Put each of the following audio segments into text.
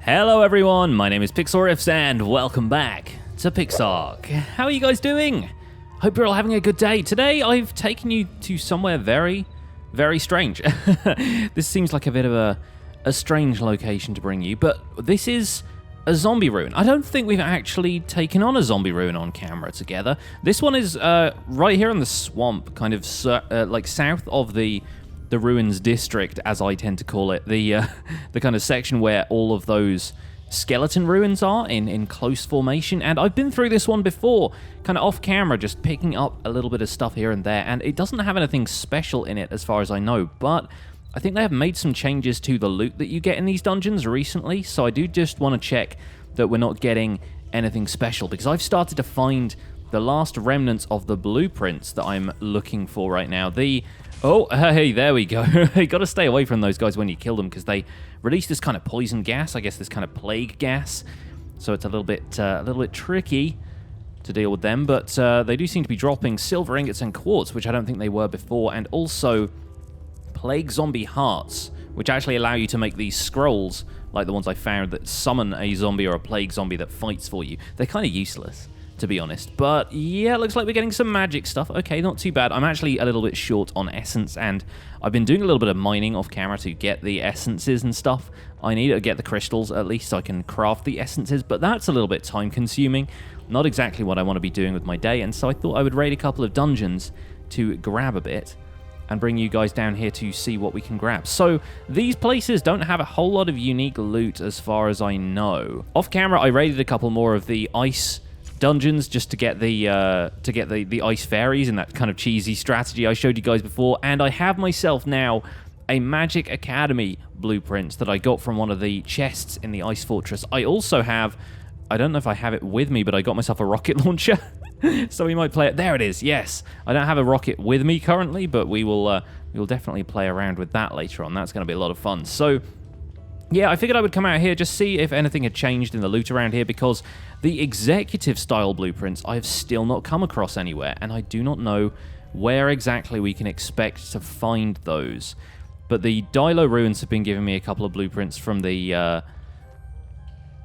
Hello everyone, my name is Pixlriffs and welcome back to PixARK. How are you guys doing? Hope you're all having a good day. Today I've taken you to somewhere very, very strange. This seems like a bit of a strange location to bring you, but this is a zombie ruin. I don't think we've actually taken on a zombie ruin on camera together. This one is right here in the swamp, kind of like south of the ruins district, as I tend to call it, the kind of section where all of those skeleton ruins are in close formation. And I've been through this one before, kind of off camera, just picking up a little bit of stuff here and there, and it doesn't have anything special in it as far as I know, but I think they have made some changes to the loot that you get in these dungeons recently, so I do just want to check that we're not getting anything special, because I've started to find the last remnants of the blueprints that I'm looking for right now. Oh, hey, there we go. You got to stay away from those guys when you kill them, because they release this kind of poison gas, I guess this kind of plague gas. So it's a little bit tricky to deal with them, but they do seem to be dropping silver ingots and quartz, which I don't think they were before, and also plague zombie hearts, which actually allow you to make these scrolls, like the ones I found that summon a zombie or a plague zombie that fights for you. They're kind of useless, to be honest. But yeah, it looks like we're getting some magic stuff. Okay, not too bad. I'm actually a little bit short on essence, and I've been doing a little bit of mining off camera to get the essences and stuff. I need to get the crystals at least so I can craft the essences, but that's a little bit time consuming. Not exactly what I want to be doing with my day, and so I thought I would raid a couple of dungeons to grab a bit and bring you guys down here to see what we can grab. So these places don't have a whole lot of unique loot as far as I know. Off camera, I raided a couple more of the ice dungeons just to get the ice fairies and that kind of cheesy strategy I showed you guys before, and I have myself now a Magic Academy blueprint that I got from one of the chests in the Ice Fortress. I also have, I don't know if I have it with me, but I got myself a rocket launcher. So we might play it. There it is, yes. I don't have a rocket with me currently, but we will definitely play around with that later on. That's going to be a lot of fun. So yeah, I figured I would come out here, just see if anything had changed in the loot around here, because the executive-style blueprints I have still not come across anywhere, and I do not know where exactly we can expect to find those. But the Dilo ruins have been giving me a couple of blueprints from the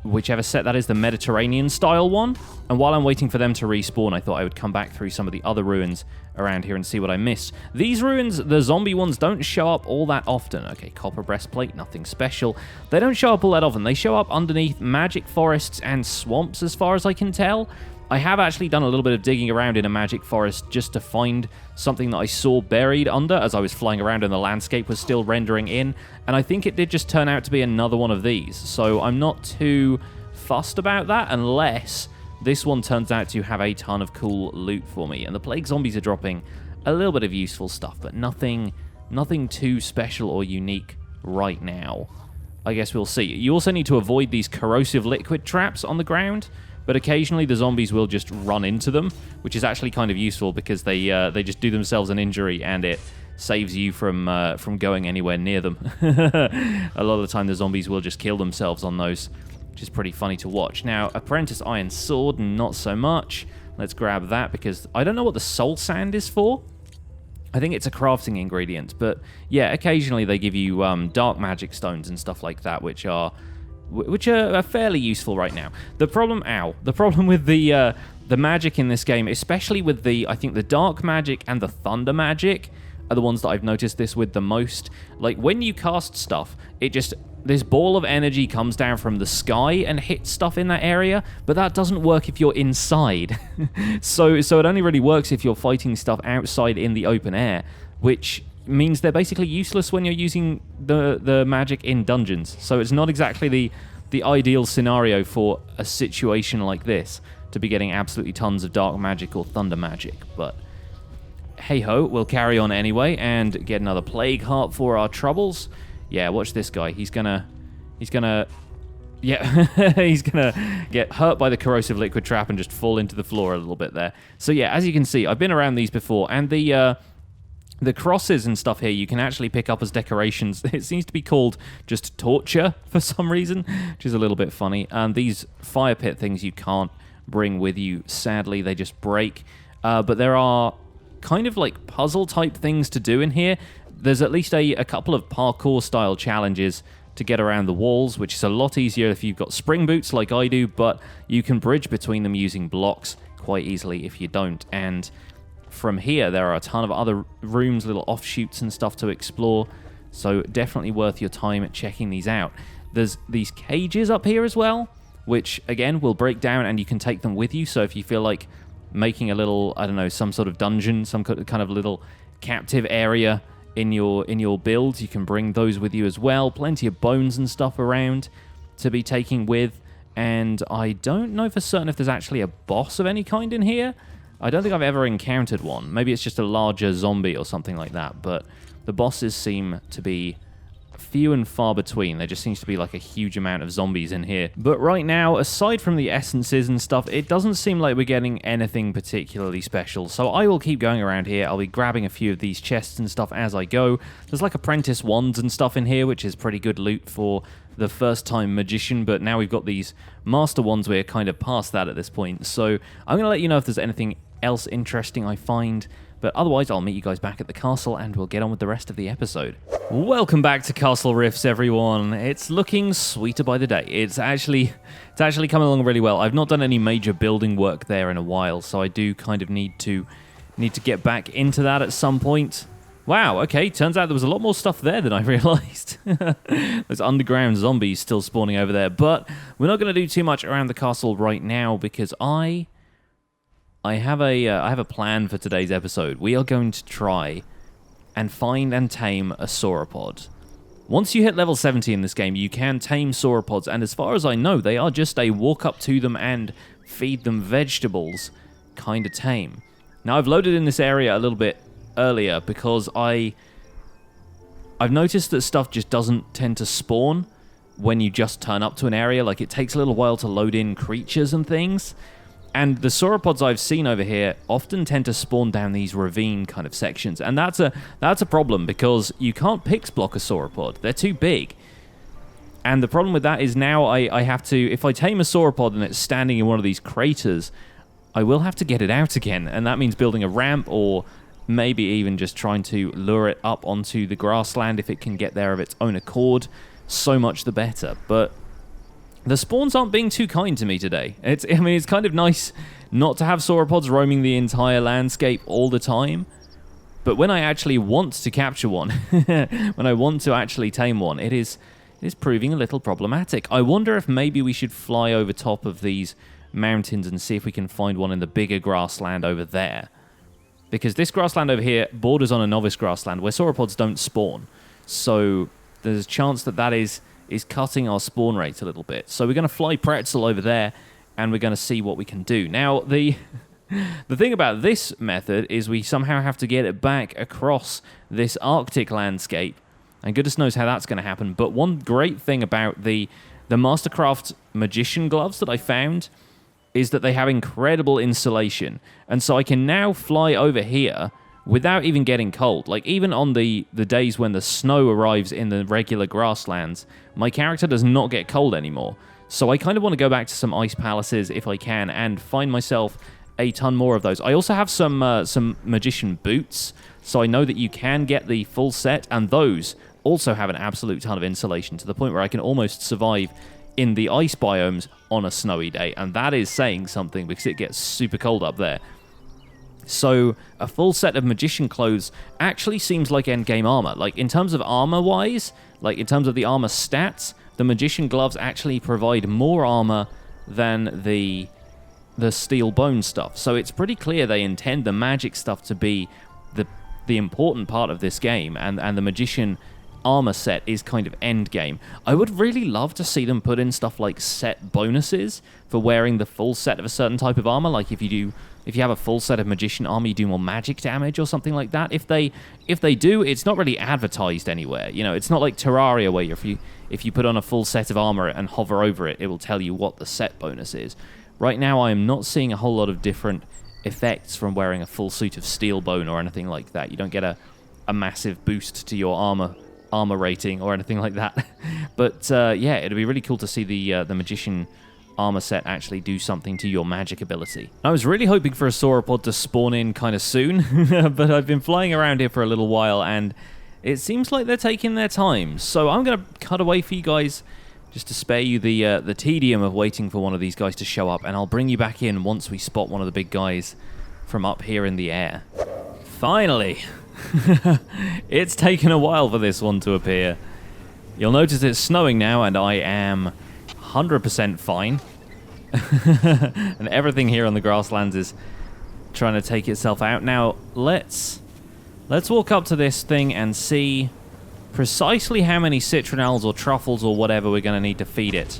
whichever set that is, the Mediterranean-style one. And while I'm waiting for them to respawn, I thought I would come back through some of the other ruins around here and see what I missed. These ruins, the zombie ones, don't show up all that often. Okay, copper breastplate, nothing special. They don't show up all that often. They show up underneath magic forests and swamps, as far as I can tell. I have actually done a little bit of digging around in a magic forest just to find something that I saw buried under as I was flying around and the landscape was still rendering in, and I think it did just turn out to be another one of these, so I'm not too fussed about that unless this one turns out to have a ton of cool loot for me. And the plague zombies are dropping a little bit of useful stuff, but nothing too special or unique right now. I guess we'll see. You also need to avoid these corrosive liquid traps on the ground, but occasionally the zombies will just run into them, which is actually kind of useful because they just do themselves an injury and it saves you from going anywhere near them. A lot of the time the zombies will just kill themselves on those, which is pretty funny to watch. Now, Apprentice Iron Sword, not so much. Let's grab that because I don't know what the soul sand is for. I think it's a crafting ingredient, but yeah, occasionally they give you dark magic stones and stuff like that, which are fairly useful right now. The problem with the magic in this game, especially with I think the dark magic and the thunder magic are the ones that I've noticed this with the most. Like, when you cast stuff, this ball of energy comes down from the sky and hits stuff in that area, but that doesn't work if you're inside. So it only really works if you're fighting stuff outside in the open air, which means they're basically useless when you're using the magic in dungeons. So it's not exactly the ideal scenario for a situation like this, to be getting absolutely tons of dark magic or thunder magic. But hey-ho, we'll carry on anyway and get another plague heart for our troubles. Yeah, watch this guy. He's gonna he's gonna get hurt by the corrosive liquid trap and just fall into the floor a little bit there. So yeah, as you can see, I've been around these before, and the crosses and stuff here you can actually pick up as decorations. It seems to be called just torture for some reason, which is a little bit funny. And these fire pit things you can't bring with you, sadly. They just break. But there are kind of like puzzle type things to do in here. There's at least a couple of parkour style challenges to get around the walls, which is a lot easier if you've got spring boots like I do, but you can bridge between them using blocks quite easily if you don't. And from here, there are a ton of other rooms, little offshoots and stuff to explore, so definitely worth your time at checking these out. There's these cages up here as well, which, again, will break down and you can take them with you, so if you feel like making a little, I don't know, some sort of dungeon, some kind of little captive area in your build, you can bring those with you as well. Plenty of bones and stuff around to be taking with, and I don't know for certain if there's actually a boss of any kind in here. I don't think I've ever encountered one. Maybe it's just a larger zombie or something like that, but the bosses seem to be few and far between. There just seems to be like a huge amount of zombies in here. But right now, aside from the essences and stuff, it doesn't seem like we're getting anything particularly special. So I will keep going around here. I'll be grabbing a few of these chests and stuff as I go. There's like apprentice wands and stuff in here, which is pretty good loot for the first time magician, but now we've got these master wands. We're kind of past that at this point. So I'm going to let you know if there's anything else interesting I find. But otherwise, I'll meet you guys back at the castle, and we'll get on with the rest of the episode. Welcome back to Pixlriffs, everyone. It's looking sweeter by the day. It's actually coming along really well. I've not done any major building work there in a while, so I do kind of need to get back into that at some point. Wow, okay, turns out there was a lot more stuff there than I realized. There's underground zombies still spawning over there, but we're not going to do too much around the castle right now because I have a plan for today's episode. We are going to try and find and tame a sauropod. Once you hit level 70 in this game, you can tame sauropods, and as far as I know, they are just a walk up to them and feed them vegetables kind of tame. Now, I've loaded in this area a little bit earlier because I've noticed that stuff just doesn't tend to spawn when you just turn up to an area. Like, it takes a little while to load in creatures and things. And the sauropods I've seen over here often tend to spawn down these ravine kind of sections. And that's a problem because you can't pix block a sauropod. They're too big. And the problem with that is now I have to, if I tame a sauropod and it's standing in one of these craters, I will have to get it out again. And that means building a ramp or maybe even just trying to lure it up onto the grassland if it can get there of its own accord. So much the better. But the spawns aren't being too kind to me today. It's kind of nice not to have sauropods roaming the entire landscape all the time. But when I actually want to capture one, when I want to actually tame one, it is proving a little problematic. I wonder if maybe we should fly over top of these mountains and see if we can find one in the bigger grassland over there. Because this grassland over here borders on a novice grassland where sauropods don't spawn. So there's a chance that is cutting our spawn rate a little bit. So we're going to fly Pretzel over there, and we're going to see what we can do. Now, the thing about this method is we somehow have to get it back across this Arctic landscape, and goodness knows how that's going to happen. But one great thing about the Mastercraft Magician gloves that I found is that they have incredible insulation, and so I can now fly over here without even getting cold. Like, even on the days when the snow arrives in the regular grasslands, my character does not get cold anymore. So I kind of want to go back to some ice palaces if I can and find myself a ton more of those. I also have some magician boots, so I know that you can get the full set, and those also have an absolute ton of insulation to the point where I can almost survive in the ice biomes on a snowy day, and that is saying something because it gets super cold up there. So a full set of magician clothes actually seems like endgame armor. Like, in terms of armor-wise, like in terms of the armor stats, the magician gloves actually provide more armor than the steel bone stuff. So it's pretty clear they intend the magic stuff to be the important part of this game, and the magician armor set is kind of endgame. I would really love to see them put in stuff like set bonuses for wearing the full set of a certain type of armor. Like if you have a full set of magician armor, you do more magic damage or something like that. If they do, it's not really advertised anywhere. You know, it's not like Terraria where if you put on a full set of armor and hover over it, it will tell you what the set bonus is. Right now, I am not seeing a whole lot of different effects from wearing a full suit of steel bone or anything like that. You don't get a massive boost to your armor rating or anything like that. But yeah, it'd be really cool to see the magician armor set actually do something to your magic ability. I was really hoping for a sauropod to spawn in kind of soon, but I've been flying around here for a little while, and it seems like they're taking their time. So I'm going to cut away for you guys just to spare you the tedium of waiting for one of these guys to show up, and I'll bring you back in once we spot one of the big guys from up here in the air. Finally! It's taken a while for this one to appear. You'll notice it's snowing now, and I am 100% fine. And everything here on the grasslands is trying to take itself out. Now, let's walk up to this thing and see precisely how many citronelles or truffles or whatever we're going to need to feed it.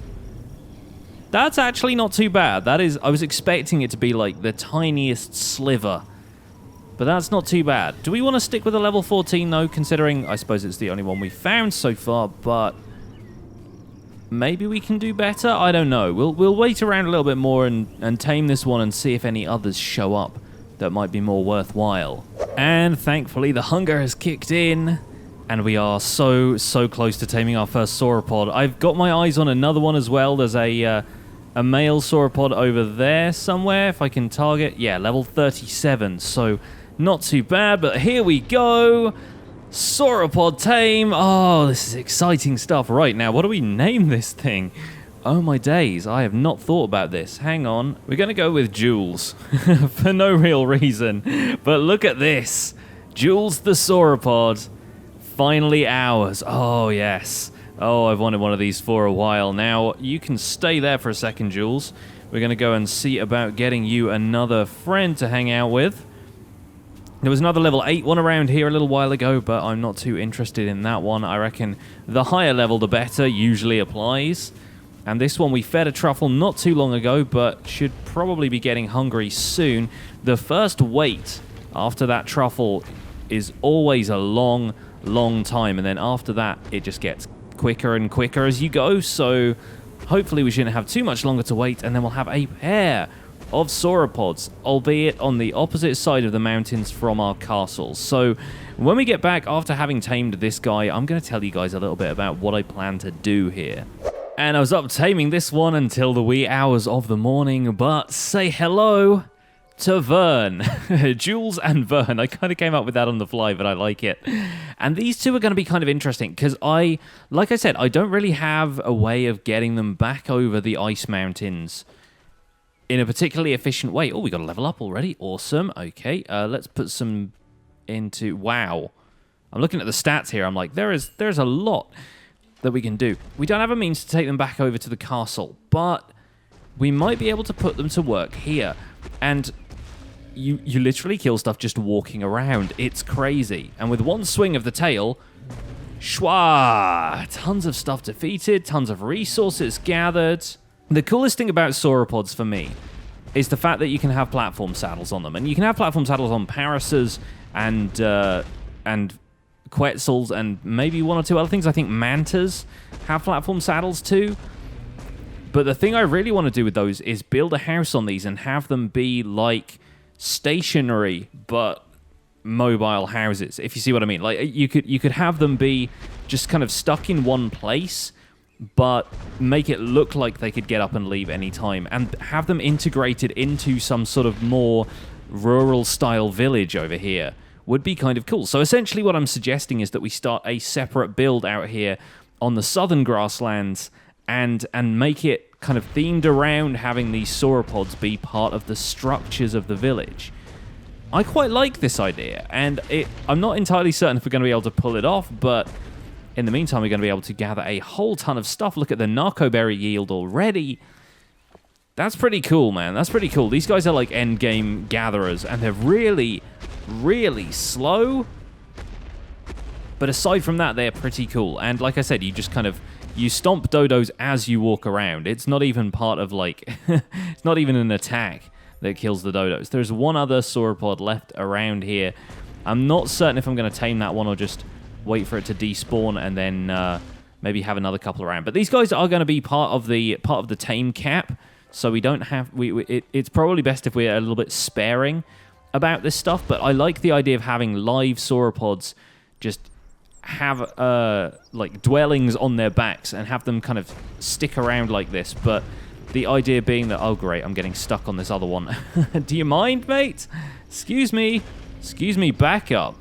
That's actually not too bad. That is, I was expecting it to be like the tiniest sliver, but that's not too bad. Do we want to stick with a level 14 though, considering I suppose it's the only one we've found so far, but maybe we can do better? I don't know. We'll wait around a little bit more and tame this one and see if any others show up that might be more worthwhile. And thankfully the hunger has kicked in, and we are so close to taming our first sauropod. I've got my eyes on another one as well. There's a male sauropod over there somewhere, if I can target. Yeah, level 37, so not too bad, but here we go. Sauropod Tame. Oh, this is exciting stuff. Right, now, what do we name this thing? Oh my days, I have not thought about this. Hang on. We're going to go with Jules for no real reason. But look at this. Jules the Sauropod. Finally ours. Oh, yes. Oh, I've wanted one of these for a while. Now, you can stay there for a second, Jules. We're going to go and see about getting you another friend to hang out with. There was another level 8 one around here a little while ago, but I'm not too interested in that one. I reckon the higher level, the better, usually applies. And this one we fed a truffle not too long ago, but should probably be getting hungry soon. The first wait after that truffle is always a long time, and then after that it just gets quicker and quicker as you go, so hopefully we shouldn't have too much longer to wait, and then we'll have a pair of sauropods, albeit on the opposite side of the mountains from our castles. So when we get back after having tamed this guy, I'm going to tell you guys a little bit about what I plan to do here. And I was up taming this one until the wee hours of the morning, but say hello to Vern. Jules and Vern. I kind of came up with that on the fly, but I like it. And these two are going to be kind of interesting because like I said, I don't really have a way of getting them back over the ice mountains in a particularly efficient way. Oh, we got to level up already. Awesome. Okay, let's put some into... Wow. I'm looking at the stats here. I'm like, there's a lot that we can do. We don't have a means to take them back over to the castle, but we might be able to put them to work here. And you literally kill stuff just walking around. It's crazy. And with one swing of the tail, shwa! Tons of stuff defeated, tons of resources gathered. The coolest thing about sauropods for me is the fact that you can have platform saddles on them. And you can have platform saddles on parasas and quetzals and maybe one or two other things. I think mantas have platform saddles too. But the thing I really want to do with those is build a house on these and have them be like stationary but mobile houses, if you see what I mean. Like you could have them be just kind of stuck in one place, but make it look like they could get up and leave any time, and have them integrated into some sort of more rural style village over here would be kind of cool. So essentially what I'm suggesting is that we start a separate build out here on the southern grasslands and make it kind of themed around having these sauropods be part of the structures of the village. I quite like this idea, and I'm not entirely certain if we're going to be able to pull it off, but in the meantime, we're going to be able to gather a whole ton of stuff. Look at the narcoberry yield already. That's pretty cool, man. That's pretty cool. These guys are like endgame gatherers, and they're really, really slow. But aside from that, they're pretty cool. And like I said, you just kind of... You stomp dodos as you walk around. It's not even part of, like... it's not even an attack that kills the dodos. There's one other sauropod left around here. I'm not certain if I'm going to tame that one or just wait for it to despawn and then maybe have another couple around. But these guys are going to be part of the tame cap, so we don't have... It's probably best if we're a little bit sparing about this stuff, but I like the idea of having live sauropods just have like dwellings on their backs and have them kind of stick around like this. But the idea being that, oh great, I'm getting stuck on this other one. Do you mind, mate? Excuse me, back up.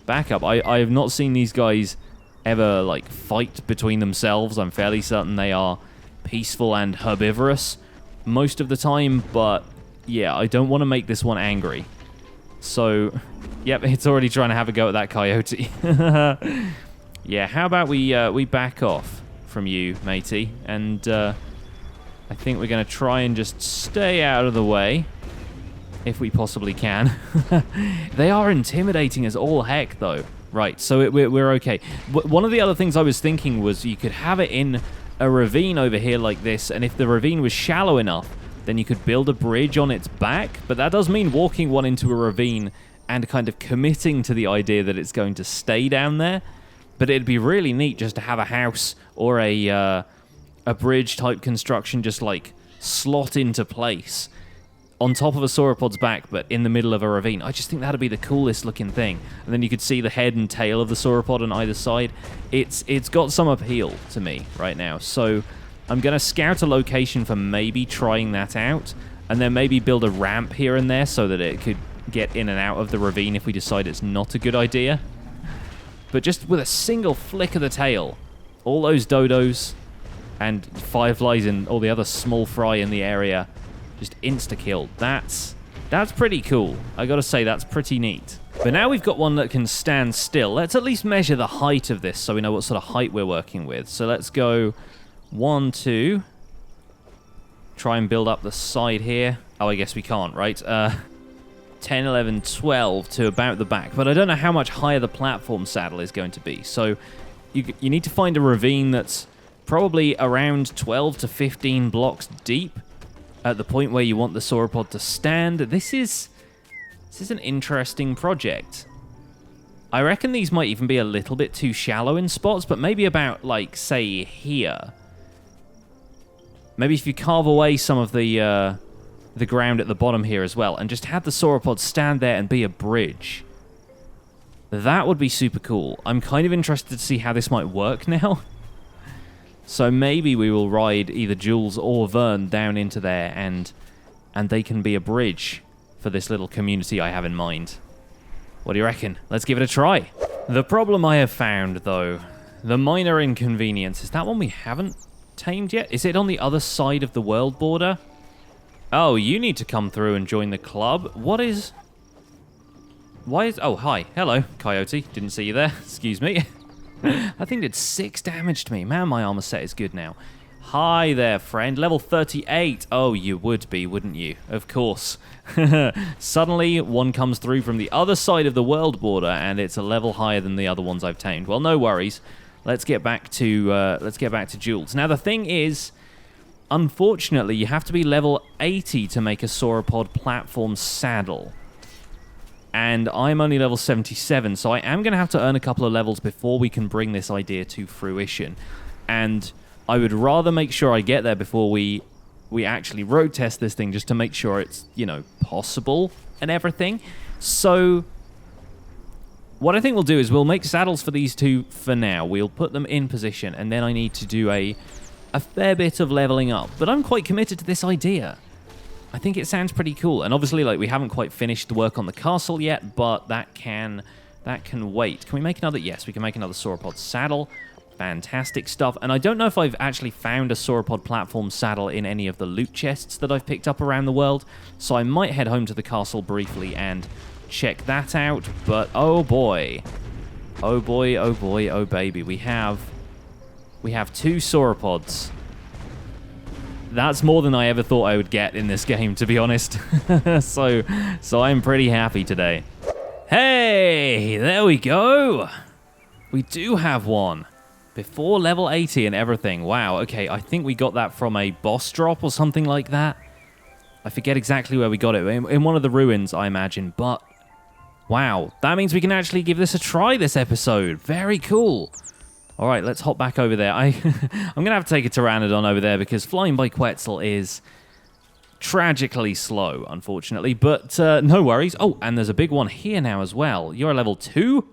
backup. I have not seen these guys ever, like, fight between themselves. I'm fairly certain they are peaceful and herbivorous most of the time, but yeah, I don't want to make this one angry. So, yep, it's already trying to have a go at that coyote. Yeah, how about we back off from you, matey, and I think we're going to try and just stay out of the way, if we possibly can. They are intimidating as all heck, though. Right, so we're okay. One of the other things I was thinking was you could have it in a ravine over here like this, and if the ravine was shallow enough, then you could build a bridge on its back, but that does mean walking one into a ravine and kind of committing to the idea that it's going to stay down there. But it'd be really neat just to have a house or a bridge type construction just like slot into place on top of a sauropod's back, but in the middle of a ravine. I just think that'd be the coolest looking thing. And then you could see the head and tail of the sauropod on either side. It's got some appeal to me right now. So I'm going to scout a location for maybe trying that out, and then maybe build a ramp here and there so that it could get in and out of the ravine if we decide it's not a good idea. But just with a single flick of the tail, all those dodos and fireflies and all the other small fry in the area just insta-killed. That's pretty cool. I gotta say, that's pretty neat. But now we've got one that can stand still. Let's at least measure the height of this so we know what sort of height we're working with. So let's go 1, 2. Try and build up the side here. Oh, I guess we can't, right? 10, 11, 12 to about the back. But I don't know how much higher the platform saddle is going to be. So you need to find a ravine that's probably around 12 to 15 blocks deep at the point where you want the sauropod to stand. This is an interesting project. I reckon these might even be a little bit too shallow in spots, but maybe about, like, say, here. Maybe if you carve away some of the ground at the bottom here as well, and just have the sauropod stand there and be a bridge. That would be super cool. I'm kind of interested to see how this might work now. So maybe we will ride either Jules or Vern down into there, and they can be a bridge for this little community I have in mind. What do you reckon? Let's give it a try. The problem I have found, though, the minor inconvenience, is that one we haven't tamed yet? Is it on the other side of the world border? Oh, you need to come through and join the club. Why is... Oh, hi. Hello, coyote. Didn't see you there. Excuse me. That thing did 6 damage to me. Man, my armor set is good now. Hi there, friend. Level 38. Oh, you would be, wouldn't you? Of course. Suddenly, one comes through from the other side of the world border, and it's a level higher than the other ones I've tamed. Well, no worries. Let's get back to Jules. Now, the thing is, unfortunately, you have to be level 80 to make a sauropod platform saddle. And I'm only level 77, so I am going to have to earn a couple of levels before we can bring this idea to fruition. And I would rather make sure I get there before we actually road test this thing, just to make sure it's, you know, possible and everything. So what I think we'll do is we'll make saddles for these two for now. We'll put them in position, and then I need to do a fair bit of leveling up. But I'm quite committed to this idea. I think it sounds pretty cool, and obviously, like, we haven't quite finished the work on the castle yet, but that can wait. Can we make another? Yes, we can make another sauropod saddle. Fantastic stuff. And I don't know if I've actually found a sauropod platform saddle in any of the loot chests that I've picked up around the world, so I might head home to the castle briefly and check that out. But oh boy, oh boy, oh boy, oh baby, we have 2 sauropods. That's more than I ever thought I would get in this game, to be honest. So I'm pretty happy today. Hey, there we go. We do have one. Before level 80 and everything. Wow, okay, I think we got that from a boss drop or something like that. I forget exactly where we got it. In one of the ruins, I imagine. But, wow, that means we can actually give this a try this episode. Very cool. All right, let's hop back over there. I'm going to have to take a Pteranodon over there because flying by Quetzal is tragically slow, unfortunately. But no worries. Oh, and there's a big one here now as well. You're a level 2?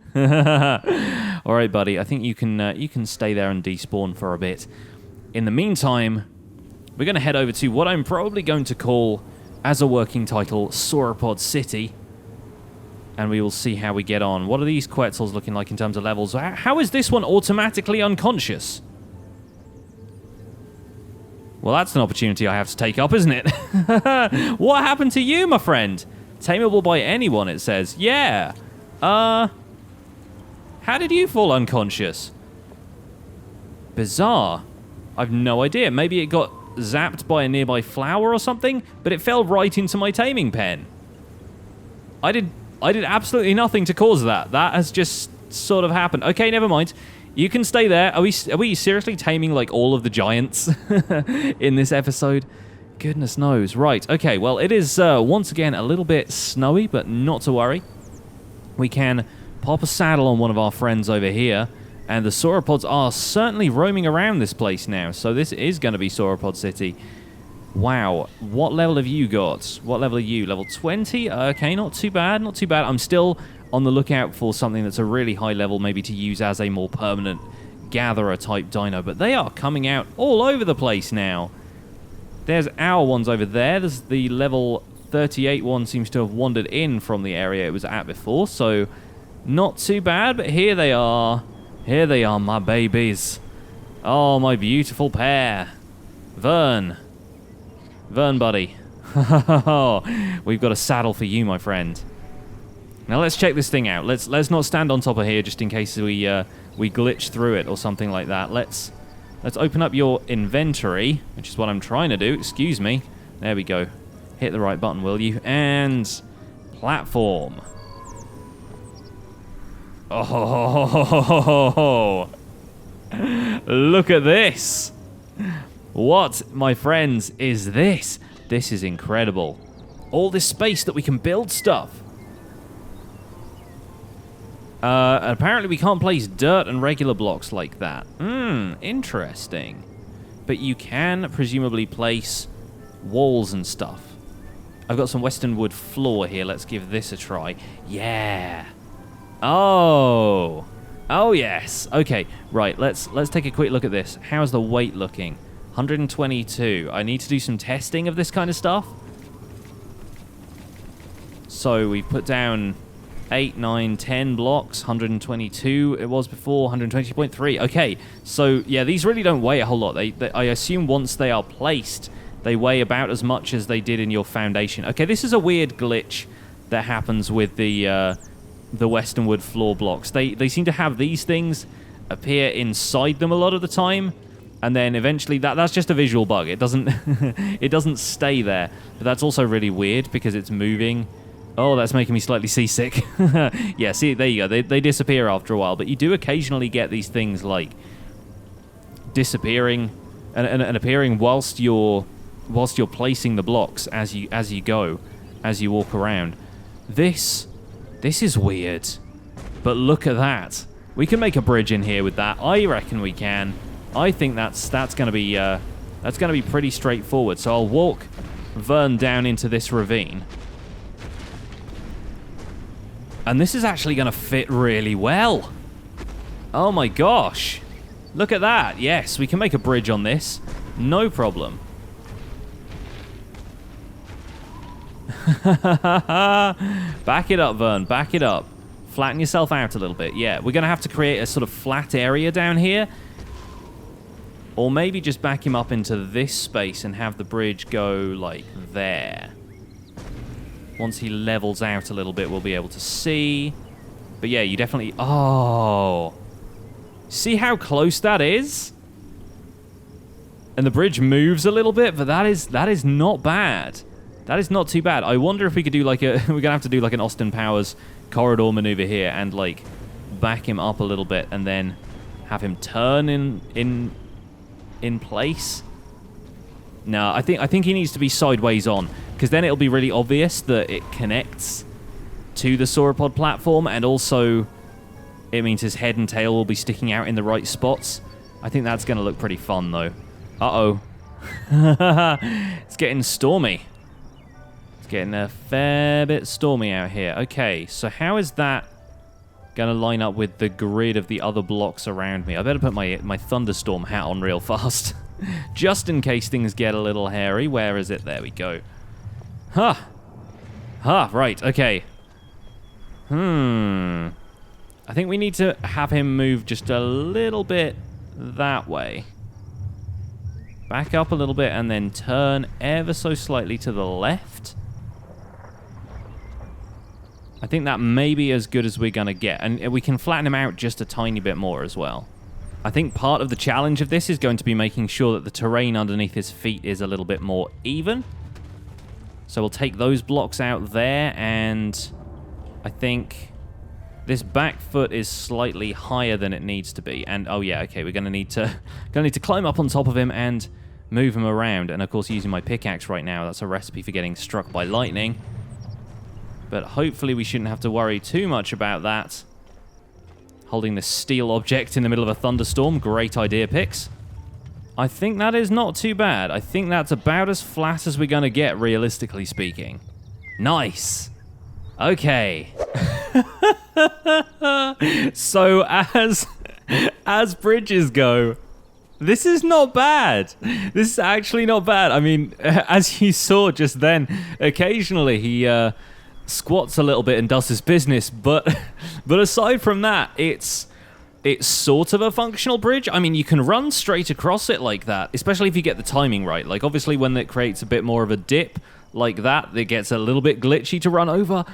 All right, buddy. I think you can stay there and despawn for a bit. In the meantime, we're going to head over to what I'm probably going to call, as a working title, Sauropod City. And we will see how we get on. What are these Quetzals looking like in terms of levels? How is this one automatically unconscious? Well, that's an opportunity I have to take up, isn't it? What happened to you, my friend? Tameable by anyone, it says. Yeah. How did you fall unconscious? Bizarre. I've no idea. Maybe it got zapped by a nearby flower or something, but it fell right into my taming pen. I did absolutely nothing to cause that. That has just sort of happened. Okay, never mind. You can stay there. Are we seriously taming like all of the giants in this episode? Goodness knows. Right. Okay. Well, it is once again a little bit snowy, but not to worry. We can pop a saddle on one of our friends over here, and the Sauropods are certainly roaming around this place now. So this is going to be Sauropod City. Wow. What level have you got? What level are you? Level 20? Okay, not too bad. Not too bad. I'm still on the lookout for something that's a really high level, maybe to use as a more permanent gatherer type dino, but they are coming out all over the place now. There's our ones over there. There's the level 38 one seems to have wandered in from the area it was at before, so not too bad, but here they are. Here they are, my babies. Oh, my beautiful pair. Vern, buddy. We've got a saddle for you, my friend. Now let's check this thing out. Let's not stand on top of here just in case we glitch through it or something like that. Let's open up your inventory, which is what I'm trying to do. Excuse me. There we go. Hit the right button, will you? And platform. Oh, look at this. What, my friends, is this? This is incredible. All this space that we can build stuff. Apparently we can't place dirt and regular blocks like that. Interesting. But you can presumably place walls and stuff. I've got some western wood floor here. Let's give this a try. Yeah. Oh. Oh, yes. Okay, right. Let's take a quick look at this. How's the weight looking? 122. I need to do some testing of this kind of stuff. So we put down 8, 9, 10 blocks, 122 it was before, 120.3. Okay, so yeah, these really don't weigh a whole lot. I assume once they are placed, they weigh about as much as they did in your foundation. Okay, this is a weird glitch that happens with the western wood floor blocks. They seem to have these things appear inside them a lot of the time, and then eventually that's just a visual bug. It doesn't it doesn't stay there. But that's also really weird because it's moving. Oh, that's making me slightly seasick. Yeah, see, there you go. They disappear after a while, but you do occasionally get these things like disappearing and appearing whilst you're placing the blocks as you walk around. This is weird, but look at that. We can make a bridge in here with that. I reckon we can. I think that's gonna be pretty straightforward. So I'll walk Vern down into this ravine. And this is actually going to fit really well. Oh my gosh. Look at that. Yes, we can make a bridge on this. No problem. Back it up, Vern. Back it up. Flatten yourself out a little bit. Yeah, we're going to have to create a sort of flat area down here. Or maybe just back him up into this space and have the bridge go like there. Once he levels out a little bit, we'll be able to see. But yeah, you definitely... Oh. See how close that is? And the bridge moves a little bit, but that is not bad. That is not too bad. I wonder if we could do like a... We're going to have to do like an Austin Powers corridor maneuver here and like back him up a little bit and then have him turn in place. No, I think he needs to be sideways on, because then it'll be really obvious that it connects to the sauropod platform, and also it means his head and tail will be sticking out in the right spots. I think that's going to look pretty fun, though. Uh-oh. It's getting stormy. It's getting a fair bit stormy out here. Okay, so how is that going to line up with the grid of the other blocks around me? I better put my thunderstorm hat on real fast. Just in case things get a little hairy. Where is it? There we go. Huh. Huh, right, okay. I think we need to have him move just a little bit that way. Back up a little bit and then turn ever so slightly to the left. I think that may be as good as we're going to get. And we can flatten him out just a tiny bit more as well. I think part of the challenge of this is going to be making sure that the terrain underneath his feet is a little bit more even. So we'll take those blocks out there, and I think this back foot is slightly higher than it needs to be. And oh yeah, okay, we're going to need to climb up on top of him and move him around. And of course, using my pickaxe right now, that's a recipe for getting struck by lightning. But hopefully we shouldn't have to worry too much about that. Holding this steel object in the middle of a thunderstorm, great idea, Pix. I think that is not too bad. I think that's about as flat as we're going to get, realistically speaking. Nice. Okay. So as bridges go, this is not bad. This is actually not bad. I mean, as you saw just then, occasionally he squats a little bit and does his business, but aside from that, it's sort of a functional bridge. I mean, you can run straight across it like that, especially if you get the timing right. Like, obviously, when it creates a bit more of a dip like that, it gets a little bit glitchy to run over.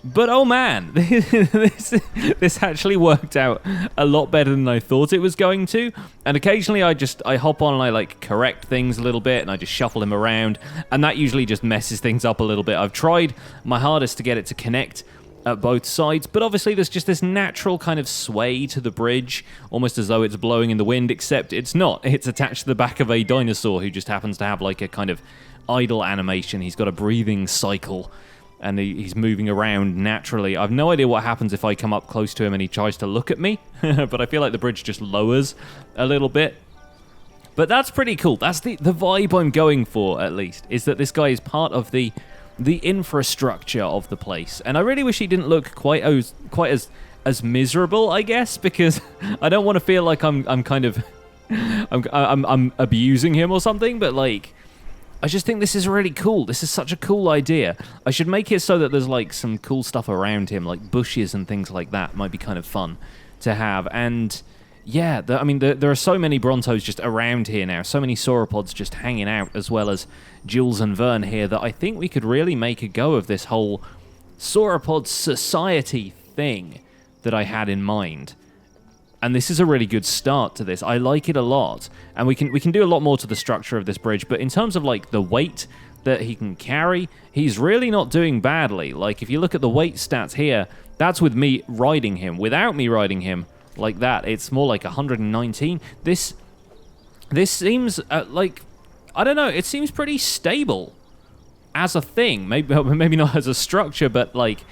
But oh man, this actually worked out a lot better than I thought it was going to. And occasionally I hop on and I like correct things a little bit and I just shuffle him around, and that usually just messes things up a little bit. I've tried my hardest to get it to connect at both sides, but obviously there's just this natural kind of sway to the bridge, almost as though it's blowing in the wind, except it's not. It's attached to the back of a dinosaur who just happens to have like a kind of idle animation. He's got a breathing cycle, and he's moving around naturally. I've no idea what happens if I come up close to him and he tries to look at me, but I feel like the bridge just lowers a little bit. But that's pretty cool. That's the vibe I'm going for, at least, is that this guy is part of the infrastructure of the place. And I really wish he didn't look quite as miserable, I guess, because I don't want to feel like I'm abusing him or something, but like, I just think this is really cool. This is such a cool idea. I should make it so that there's like some cool stuff around him, like bushes and things like that. Might be kind of fun to have. And yeah, there are so many Brontos just around here now. So many Sauropods just hanging out, as well as Jules and Vern here, that I think we could really make a go of this whole Sauropod society thing that I had in mind. And this is a really good start to this. I like it a lot. And we can do a lot more to the structure of this bridge. But in terms of like the weight that he can carry, he's really not doing badly. Like, if you look at the weight stats here, that's with me riding him. Without me riding him like that, it's more like 119. This seems like, I don't know, it seems pretty stable as a thing. Maybe not as a structure, but like,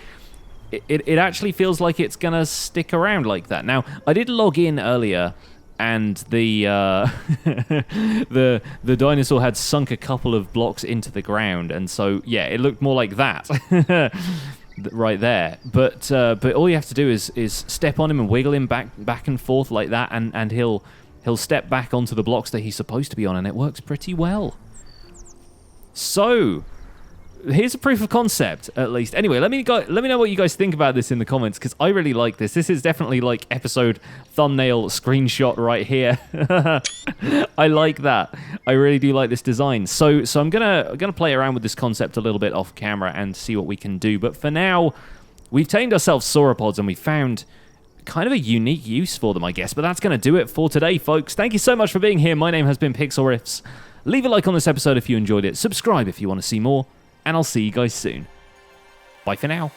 It actually feels like it's gonna stick around like that. Now, I did log in earlier, and the the dinosaur had sunk a couple of blocks into the ground, and so yeah, it looked more like that right there. But all you have to do is step on him and wiggle him back and forth like that, and he'll step back onto the blocks that he's supposed to be on, and it works pretty well. So, here's a proof of concept, at least. Anyway, let me know what you guys think about this in the comments, because I really like this. This is definitely like episode thumbnail screenshot right here. I like that. I really do like this design. So I'm gonna play around with this concept a little bit off camera and see what we can do. But for now, we've tamed ourselves sauropods, and we found kind of a unique use for them, I guess. But that's gonna do it for today, folks. Thank you so much for being here. My name has been Pixlriffs. Leave a like on this episode if you enjoyed it. Subscribe if you want to see more. And I'll see you guys soon. Bye for now.